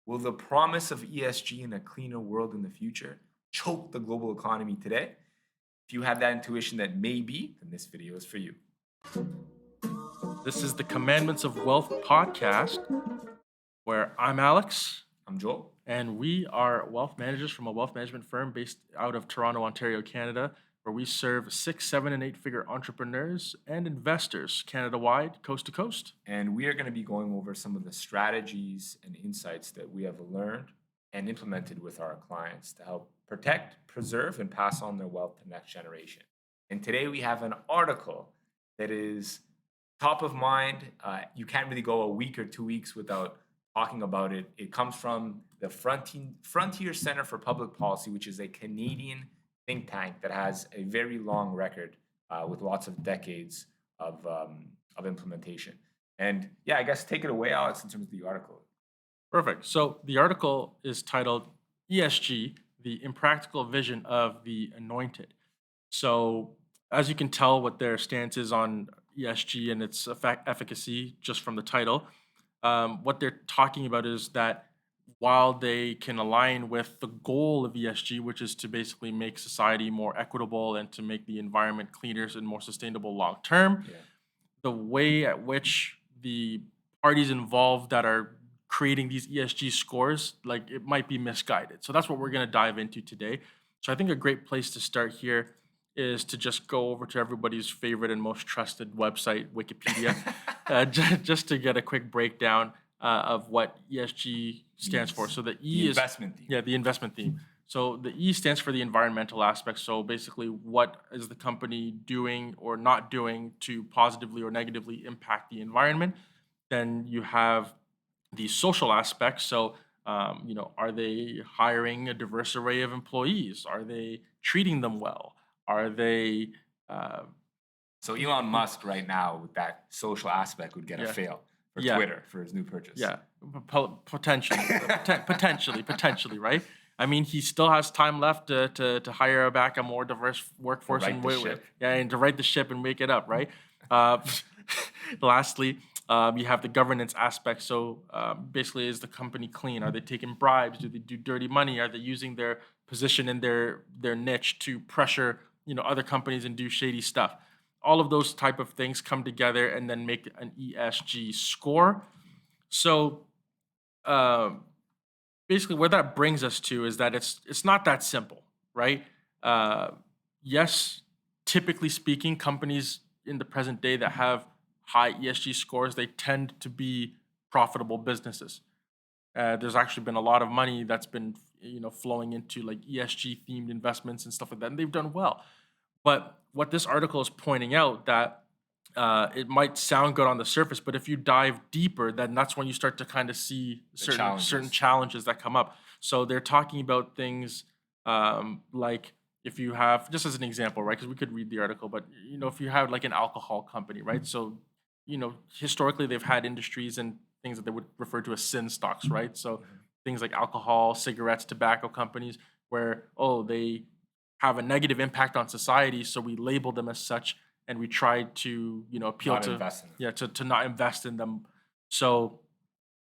Will the promise of ESG in a cleaner world in the future choke the global economy today? If you have that intuition that maybe, then this video is for you. This is the Commandments of Wealth podcast, where I'm Alex, I'm Joel. and we are wealth managers from a wealth management firm based out of Toronto, Ontario, Canada, where we serve 6, 7, and 8-figure entrepreneurs and investors Canada-wide, coast to coast. And we are going to be going over some of the strategies and insights that we have learned and implemented with our clients to help protect, preserve, and pass on their wealth to the next generation. And today we have an article that is top of mind. You can't really go a week or 2 weeks without talking about it. It comes from the Frontier Center for Public Policy, which is a Canadian think tank that has a very long record with lots of decades of implementation. And yeah, I guess take it away, Alex, in terms of the article. Perfect. So the article is titled ESG, the Impractical Vision of the Anointed. So as you can tell what their stance is on ESG and its efficacy just from the title, what they're talking about is that while they can align with the goal of ESG, which is to basically make society more equitable and to make the environment cleaner and more sustainable long term, the way at which the parties involved that are creating these ESG scores, like it might be misguided. So that's what we're going to dive into today. So I think a great place to start here is to just go over to everybody's favorite and most trusted website, Wikipedia, just to get a quick breakdown of what ESG stands for. So the E The is investment theme. the investment theme. So the E stands for the environmental aspect. So basically, what is the company doing or not doing to positively or negatively impact the environment? Then you have the social aspect. So are they hiring a diverse array of employees? Are they treating them well? Are they So Elon Musk right now with that social aspect would get a Yeah. fail for Yeah. Twitter for his new purchase. Yeah, potentially, potentially, right? I mean, he still has time left to hire back a more diverse workforce right the ship. and to right the ship and wake it up, right? Lastly, you have the governance aspect. So basically, is the company clean? Are they taking bribes? Do they do dirty money? Are they using their position in their niche to pressure other companies and do shady stuff? All of those type of things come together and then make an ESG score. So basically, where that brings us to is that it's not that simple, right? Yes, typically speaking, companies in the present day that have high ESG scores, they tend to be profitable businesses. There's actually been a lot of money that's been flowing into like ESG themed investments and stuff like that, and they've done well. But what this article is pointing out that it might sound good on the surface, but if you dive deeper, then that's when you start to kind of see certain challenges that come up. So they're talking about things like if you have, just as an example, right? Because we could read the article, but if you have like an alcohol company, right? So historically they've had industries and things that they would refer to as sin stocks, right? So things like alcohol, cigarettes, tobacco companies, where they have a negative impact on society, so we label them as such, and we try to appeal Not to invest in them. to not invest in them. So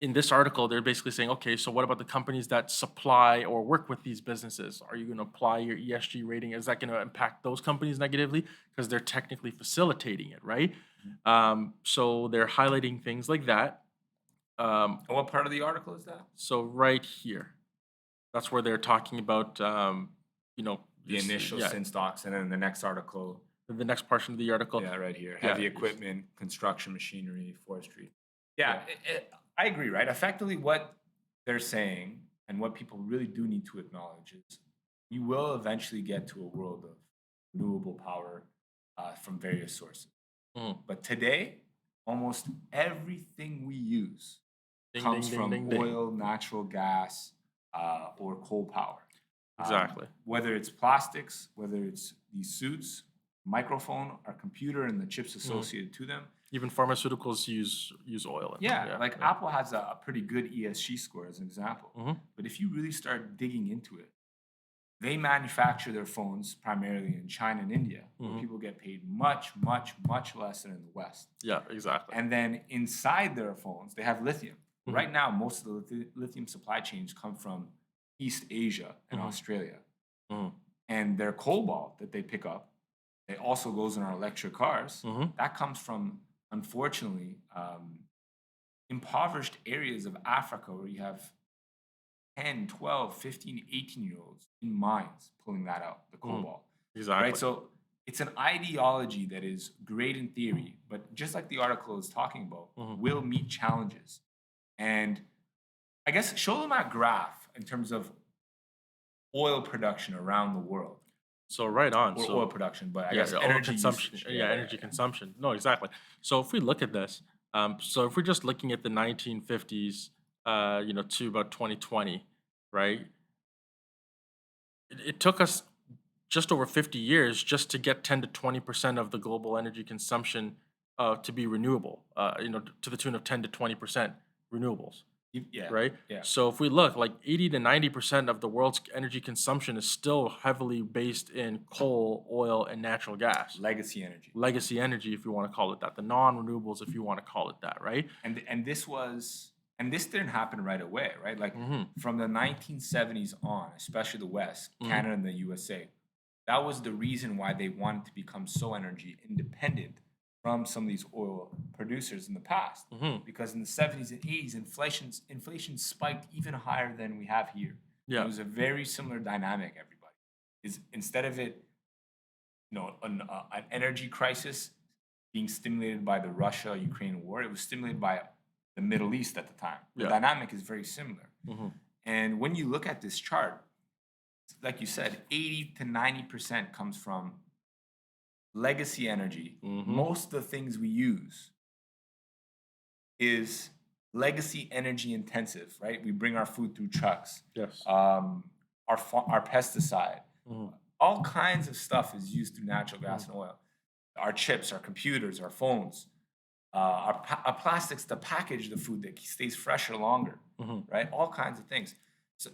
in this article, they're basically saying, okay, so what about the companies that supply or work with these businesses? Are you going to apply your ESG rating? Is that going to impact those companies negatively because they're technically facilitating it, right? So they're highlighting things like that. And what part of the article is that? So right here, that's where they're talking about, The initial sin stocks, and then the next article. the next portion of the article. Yeah, right here. Yeah. Heavy equipment, construction machinery, forestry. Yeah, I agree, right? Effectively, what they're saying and what people really do need to acknowledge is we will eventually get to a world of renewable power from various sources. Mhm. But today, almost everything we use Ding, comes ding, from ding, ding, ding. oil, natural gas, or coal power. Exactly. Whether it's plastics, whether it's these suits, microphone, our computer, and the chips associated to them. Even pharmaceuticals use oil. In them. Yeah, like Apple has a pretty good ESG score as an example. Mhm. But if you really start digging into it, they manufacture their phones primarily in China and India, where people get paid much, much, much less than in the West. Yeah, exactly. And then inside their phones, they have lithium. Mhm. Right now, most of the lithium supply chains come from East Asia and Mhm. Australia. Mhm. And their cobalt that they pick up, it also goes in our electric cars. Mhm. That comes from, unfortunately, impoverished areas of Africa where you have 10, 12, 15, 18-year-olds in mines pulling that out, the Mhm. cobalt, right? Exactly. So it's an ideology that is great in theory, but just like the article is talking about, Mhm. will meet challenges. And I guess show them that graph in terms of oil production around the world, So right on. or oil So production, but I yeah, guess the oil energy consumption. usage. Yeah, energy consumption. No, exactly. So if we look at this, so if we're just looking at the 1950s, to about 2020, right? It took us just over 50 years just to get 10 to 20% of the global energy consumption to be renewable. To the tune of 10 to 20% renewables, Yeah, right? yeah. So if we look, like 80 to 90% of the world's energy consumption is still heavily based in coal, oil, and natural gas. Legacy energy. Legacy energy, if you want to call it that, the non-renewables, if you want to call it that, right? And this didn't happen right away, right? Like Mm-hmm. from the 1970s on, especially the West, Mm-hmm. Canada and the USA, that was the reason why they wanted to become so energy independent from some of these oil producers in the past. Mm-hmm. Because in the 70s and 80s, inflation spiked even higher than we have here. And it Yeah. was a very similar dynamic, everybody. Is instead of it, an energy crisis being stimulated by the Russia-Ukraine war, it was stimulated by the Middle East at the time. The Yeah. dynamic is very similar. Mm-hmm. And when you look at this chart, like you said, 80 to 90% comes from legacy energy. Mm-hmm. Most of the things we use is legacy energy intensive, right? We bring our food through trucks. Yes. Our pesticide, Mm-hmm. all kinds of stuff is used through natural gas and oil. Our chips, our computers, our phones, our plastics to package the food that stays fresher longer, Mm-hmm. right? All kinds of things. So,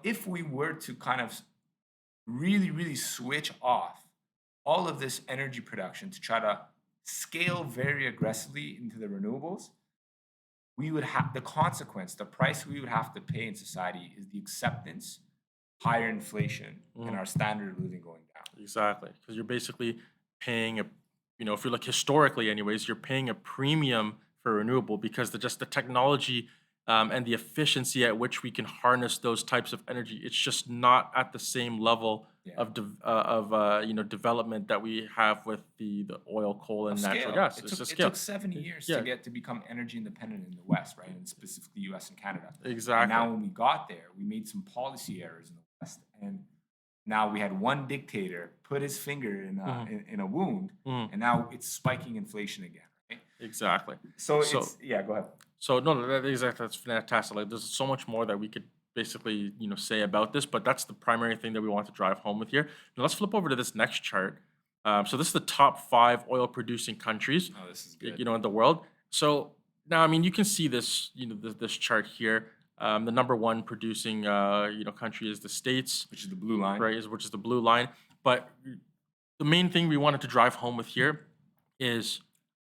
if we were to kind of really, really switch off all of this energy production to try to scale very aggressively into the renewables, we would have the consequence, the price we would have to pay in society is the acceptance, higher inflation, and our standard of living going down. Exactly, because you're basically paying if you look historically, anyways, you're paying a premium for renewable because the technology and the efficiency at which we can harness those types of energy, it's just not at the same level Yeah. of development that we have with the oil, coal, and Of natural scale. gas. It's a It scale. took 70 years Yeah, to become energy independent in the West, right? And specifically US and Canada. And exactly. now when we got there, we made some policy errors in the West. And now we had one dictator put his finger in a wound, Mhm. and now it's spiking inflation again, right? Exactly. So So it's yeah, go ahead. So no, that's fantastic. Like, there's so much more that we could basically say about this, but that's the primary thing that we want to drive home with here. Now let's flip over to this next chart. So this is the top 5 oil producing countries, Oh, this is good. in the world. So now, I mean, you can see this, this chart here. The number 1 producing, country is the States, Which is the blue line. right? Which is the blue line. But the main thing we wanted to drive home with here is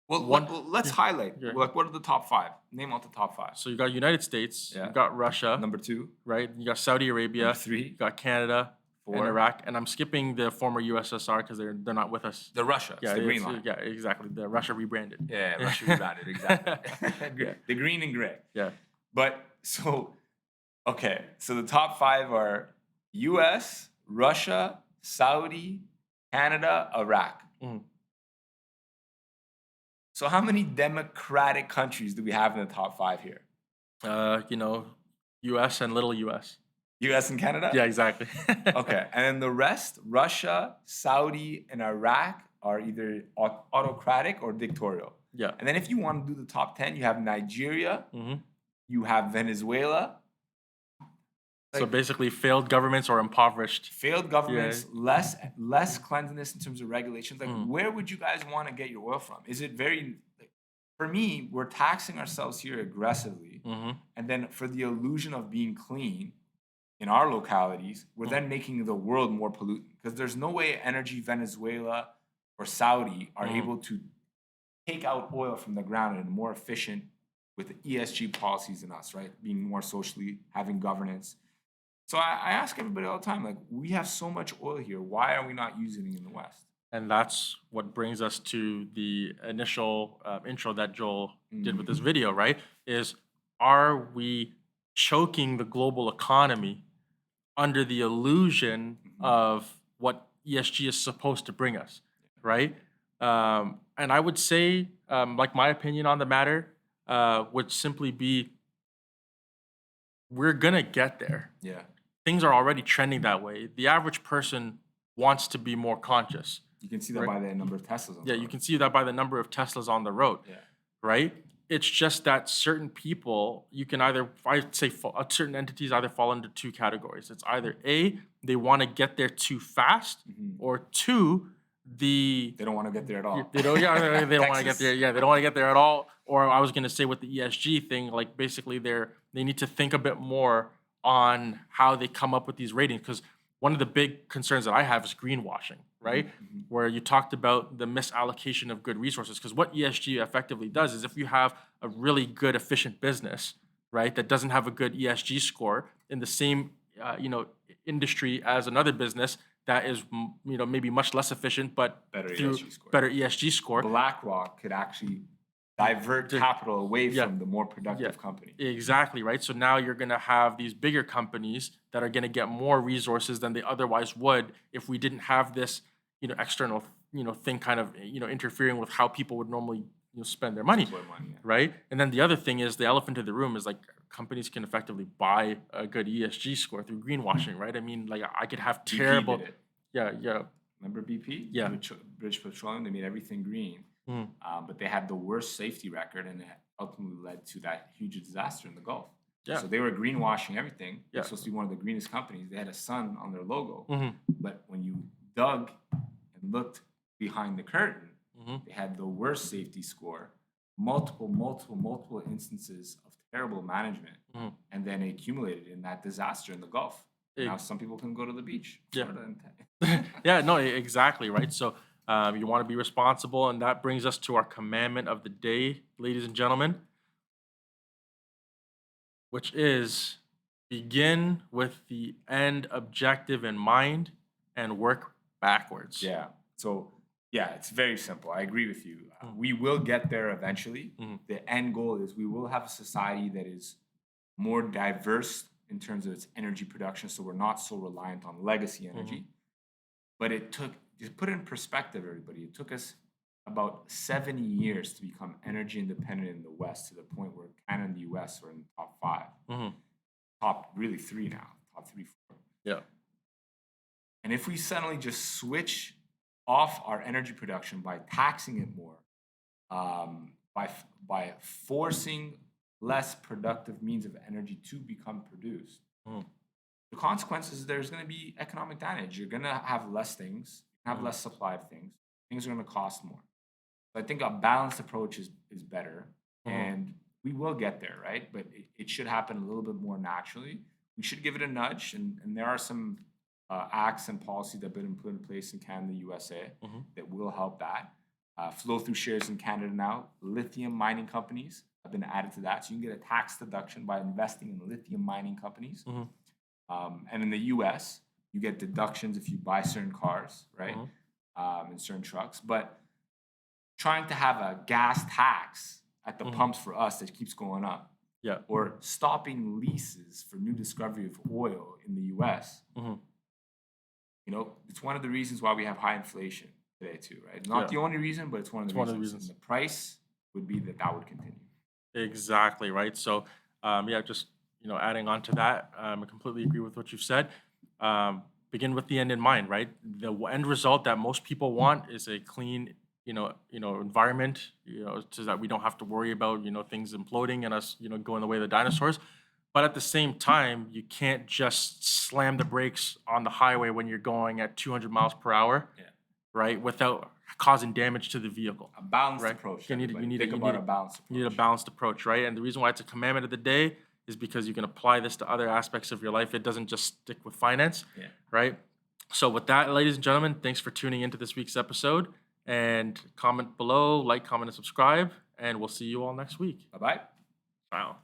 Well, one. let's highlight. Yeah. Like, what are the top 5? Name out the top 5. So you got United States, Yeah. you got Russia, Number 2, right? You got Saudi Arabia, number 3, you got Canada, 4. and Iraq, and I'm skipping the former USSR because they're not with us. The Russia. Yeah, It's the green it's- line. yeah, exactly. The Russia rebranded. Yeah, Russia rebranded, exactly. Yeah. The green and gray. Yeah. But so the top 5 are US, Russia, Saudi, Canada, Iraq. Mhm. So how many democratic countries do we have in the top 5 here? US and little US. US and Canada? Yeah, exactly. Okay. And then the rest, Russia, Saudi, and Iraq are either autocratic or dictatorial. Yeah. And then if you want to do the top 10, you have Nigeria, hmm you have Venezuela, So like- basically, failed governments or impoverished. failed governments, less cleanliness in terms of regulations. Like, where would you guys want to get your oil from? Is it for me, we're taxing ourselves here aggressively, hmm and then for the illusion of being clean in our localities, we're then making the world more pollutant because there's no way Energy Venezuela or Saudi are able to take out oil from the ground in a more efficient with ESG policies in us, right? Being more socially, having governance. So I ask everybody all the time, like, we have so much oil here. Why are we not using it in the West? And that's what brings us to the initial intro that Joel did with this video, right? Is are we choking the global economy under the illusion of what ESG is supposed to bring us, right? And I would say, like my opinion on the matter would simply be, we're gonna get there. Yeah. Things are already trending that way. The average person wants to be more conscious. You can see that by the number of Teslas on the Yeah, road. you can see that by the number of Teslas on the road. Yeah. Right? It's just that certain people, you can either, I'd say certain entities either fall into two categories. It's either A, they want to get there too fast, or two, they don't want to get there at all. They don't, yeah, they don't want to get Texas. there. Yeah, they don't want to get there at all. Or I was going to say with the ESG thing, like basically they need to think a bit more on how they come up with these ratings. Because one of the big concerns that I have is greenwashing, right? Where you talked about the misallocation of good resources. Because what ESG effectively does is if you have a really good, efficient business, right, that doesn't have a good ESG score in the same, industry as another business that is, maybe much less efficient, but Better through ESG score. better ESG score. BlackRock could actually divert capital away from the more productive company. Exactly, right? So now you're going to have these bigger companies that are going to get more resources than they otherwise would if we didn't have this, external, thing kind of, interfering with how people would normally spend their money, right? And then the other thing is the elephant in the room is like companies can effectively buy a good ESG score through greenwashing, right? I mean, like I could have terrible, BP did it. yeah. Remember BP? Yeah. British Petroleum, they made everything green. But they had the worst safety record, and it ultimately led to that huge disaster in the Gulf. Yeah. So they were greenwashing everything. They're Yeah. supposed to be one of the greenest companies. They had a sun on their logo. But when you dug and looked behind the curtain, they had the worst safety score, multiple instances of terrible management, and then it accumulated in that disaster in the Gulf. Now some people can go to the beach. Yeah. Yeah, no, exactly, right? So you want to be responsible, and that brings us to our commandment of the day, ladies and gentlemen, which is begin with the end objective in mind and work backwards. Yeah. So, yeah, it's very simple. I agree with you. We will get there eventually. The end goal is we will have a society that is more diverse in terms of its energy production, so we're not so reliant on legacy energy. But it took, to put it in perspective, everybody, it took us about 70 years to become energy independent in the West, to the point where Canada and the US are in the top 5. Top really 3 now, top 3, 4. Yeah. And if we suddenly just switch off our energy production by taxing it more, by forcing less productive means of energy to become produced, the consequences, there's going to be economic damage. You're going to have less things, have less supply of things. Things are going to cost more. So I think a balanced approach is better, and we will get there, right? But it should happen a little bit more naturally. We should give it a nudge, and there are some acts and policies that have been put in place in Canada and the USA that will help that. Flow-through shares in Canada now. Lithium mining companies have been added to that. So you can get a tax deduction by investing in lithium mining companies. And in the US, you get deductions if you buy certain cars, right? And certain trucks. But trying to have a gas tax at the pumps for us that keeps going up. Yeah. Or stopping leases for new discovery of oil in the US. It's one of the reasons why we have high inflation today too, right? Not the only reason, but it's one of the reasons. And the price would be that would continue. Exactly, right? So, just, adding on to that, I completely agree with what you've said. Begin with the end in mind, right? The end result that most people want is a clean, environment, so that we don't have to worry about, things imploding and us, going the way of the dinosaurs. But at the same time, you can't just slam the brakes on the highway when you're going at 200 miles per hour, right? Without causing damage to the vehicle. A balanced approach. You need a balanced approach. You need a balanced approach, right? And the reason why it's a commandment of the day is because you can apply this to other aspects of your life. It doesn't just stick with finance, right? So with that, ladies and gentlemen, thanks for tuning into this week's episode. And comment below, like, comment, and subscribe. And we'll see you all next week. Bye-bye. Wow.